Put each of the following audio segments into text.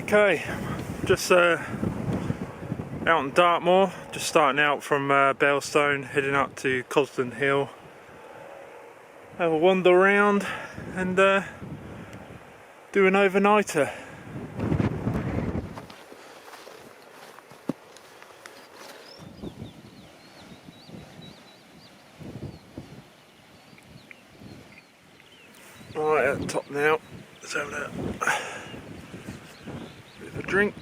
Okay, just out in Dartmoor, just starting out from Bailstone, heading up to Cosdon Hill. Have a wander around and do an overnighter. Right at the top now, let's have a bit of a drink.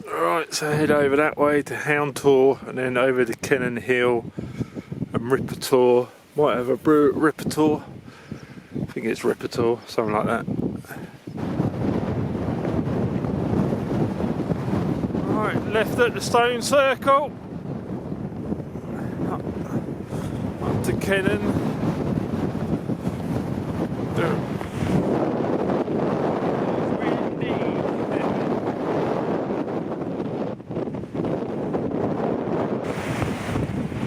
Alright, so head over that way to WaternTor and then over to Cosdon Hill and WaternTor. Might have a WaternTor. I think it's WaternTor, something like that. Alright, left at the stone circle. Up to Cosdon.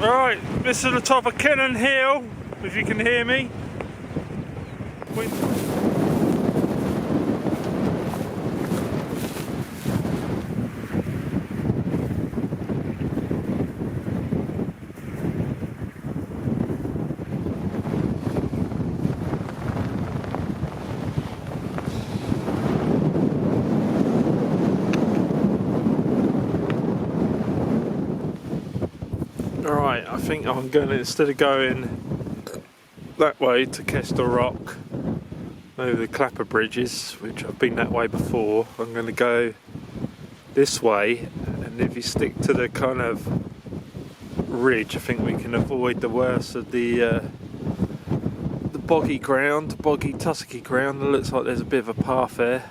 Right, this is the top of Cosdon Hill, if you can hear me. Alright, I think I'm going to, instead of going that way to Cosdon Rock, over the Clapper bridges, which I've been that way before, I'm going to go this way, and if you stick to the kind of ridge, I think we can avoid the worst of the boggy ground, boggy tussocky ground. It looks like there's a bit of a path there.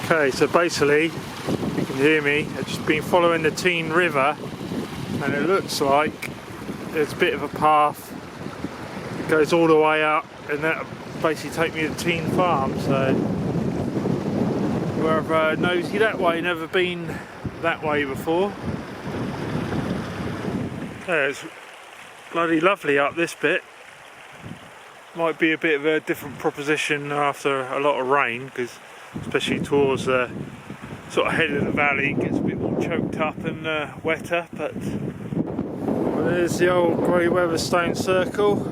Okay, so basically, you can hear me, I've just been following the Teign river, and it looks like there's a bit of a path that goes all the way up, and that'll basically take me to Teign farm. So whoever nosy that way, never been that way before. Yeah, it's bloody lovely up this bit. Might be a bit of a different proposition after a lot of rain, because especially towards the sort of head of the valley, it gets a bit more choked up and wetter. But there's the old grey weather stone circle,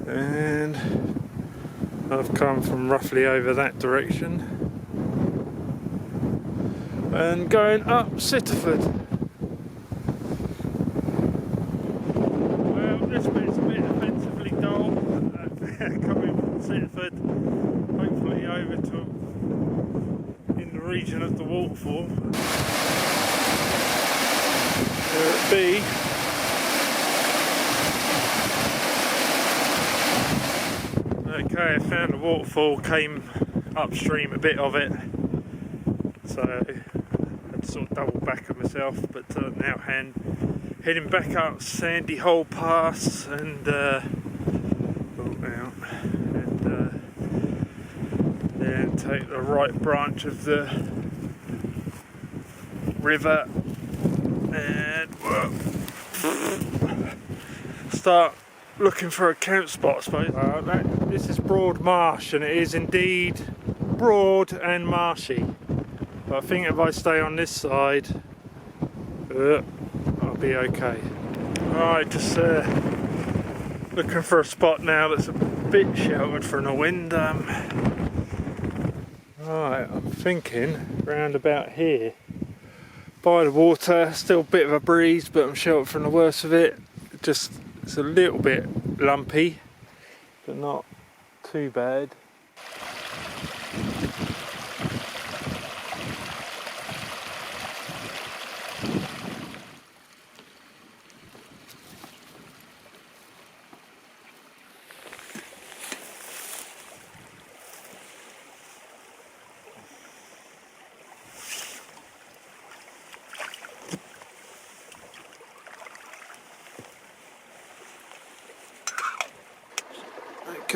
and I've come from roughly over that direction and going up Sitterford. Well, this bit's a bit offensively dull. Coming from Sitterford, hopefully over to in the region of the waterfall. There it be. Okay, I found the waterfall, came upstream a bit of it, so I had to sort of double back on myself, but now heading back up Sandy Hole Pass and then take the right branch of the river and start looking for a camp spot, I suppose. This is Broad Marsh, and it is indeed broad and marshy, but I think if I stay on this side I'll be okay. Alright, just looking for a spot now that's a bit sheltered from the wind. Right, I'm thinking round about here by the water, still a bit of a breeze, but I'm sheltered from the worst of it. Just, it's a little bit lumpy, but not too bad.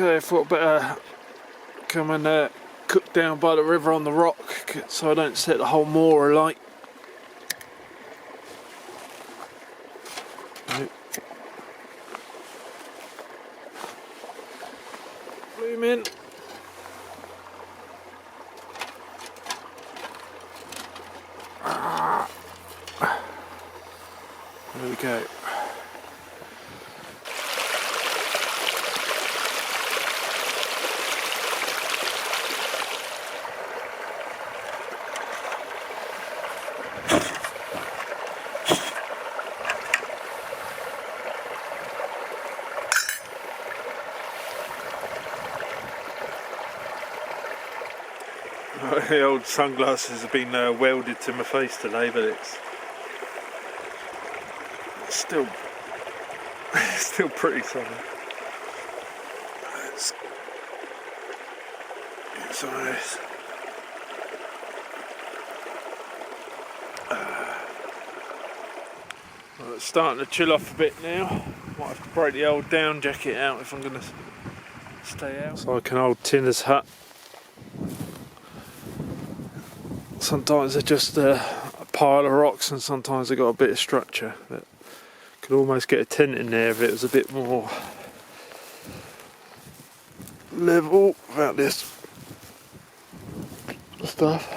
Okay, I thought better come and cook down by the river on the rock so I don't set the whole moor alight. Blooming. There we go. The old sunglasses have been welded to my face today, but it's still still pretty sunny. Let's get some of this. Well, it's starting to chill off a bit now. Might have to break the old down jacket out if I'm going to stay out. It's like an old tinner's hut. Sometimes they're just a pile of rocks, and sometimes they've got a bit of structure. But could almost get a tent in there if it was a bit more level without this stuff.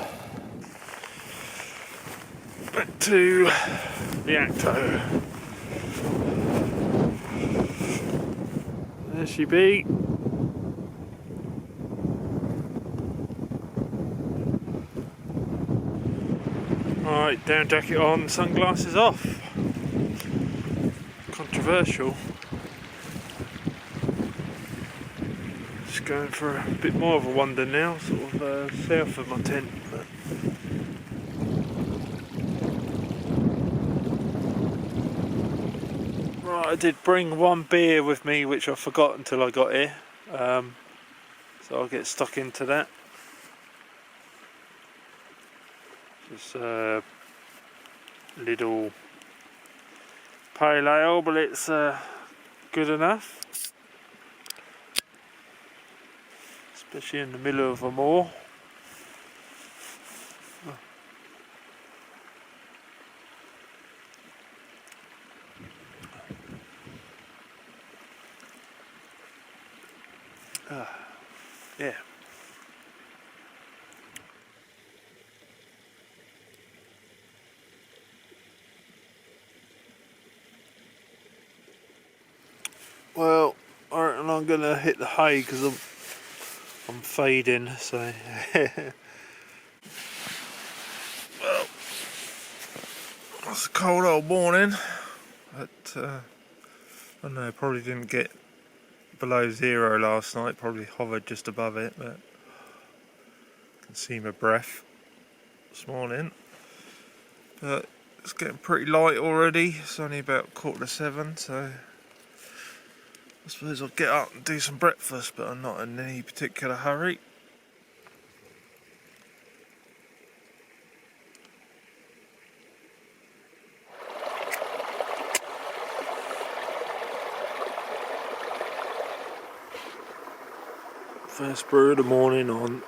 Back to the Acto. There she be. Alright, down jacket on, sunglasses off. Controversial. Just going for a bit more of a wander now, sort of south of my tent. But right, I did bring one beer with me, which I forgot until I got here. So I'll get stuck into that. It's a little pale ale, but it's good enough, especially in the middle of a moor. Yeah. Well, I reckon I'm gonna hit the hay because I'm fading. So, well, it's a cold old morning, but I don't know. Probably didn't get below 0 last night. Probably hovered just above it, but I can see my breath this morning. But it's getting pretty light already. It's only about 7:15, so I suppose I'll get up and do some breakfast, but I'm not in any particular hurry. First brew of the morning on.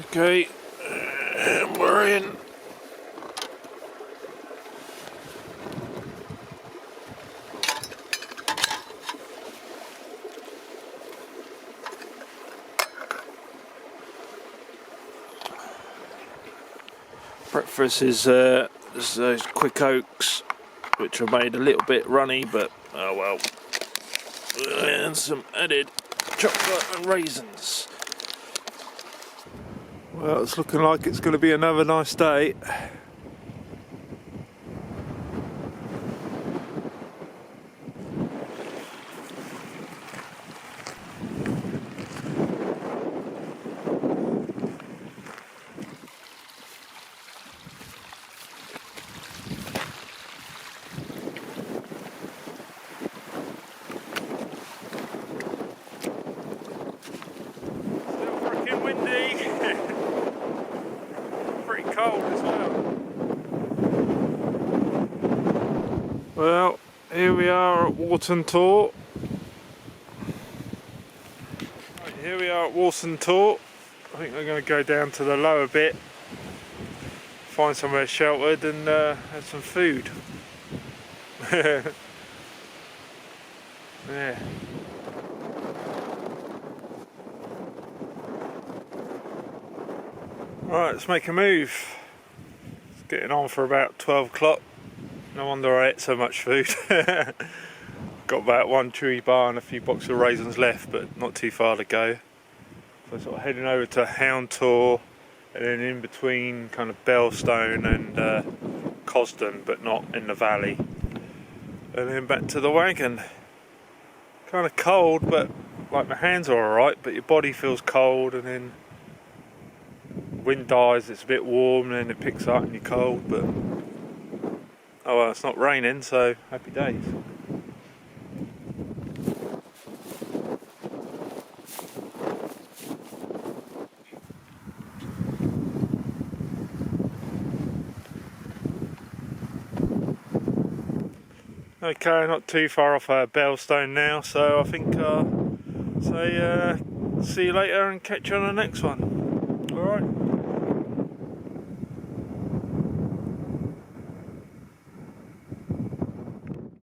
Okay, and we're in. Breakfast is those quick oats, which are made a little bit runny, but oh well. And some added chocolate and raisins. Well, it's looking like it's going to be another nice day. Still freaking windy. Pretty cold as well. Well, here we are at WaternTor. Here we are at WaternTor. I think we're going to go down to the lower bit, find somewhere sheltered and have some food. Yeah. Right, let's make a move. It's getting on for about 12 o'clock. No wonder I ate so much food. Got about one chewy bar and a few boxes of raisins left, but not too far to go. So sort of heading over to WaternTor, and then in between kind of Bellstone and Cosdon, but not in the valley. And then back to the wagon. Kind of cold, but like my hands are alright, but your body feels cold, and then wind dies, it's a bit warm, and then it picks up and you're cold, but oh well, it's not raining, so happy days. Okay, not too far off Bellstone now, so I think see you later and catch you on the next one. Alright.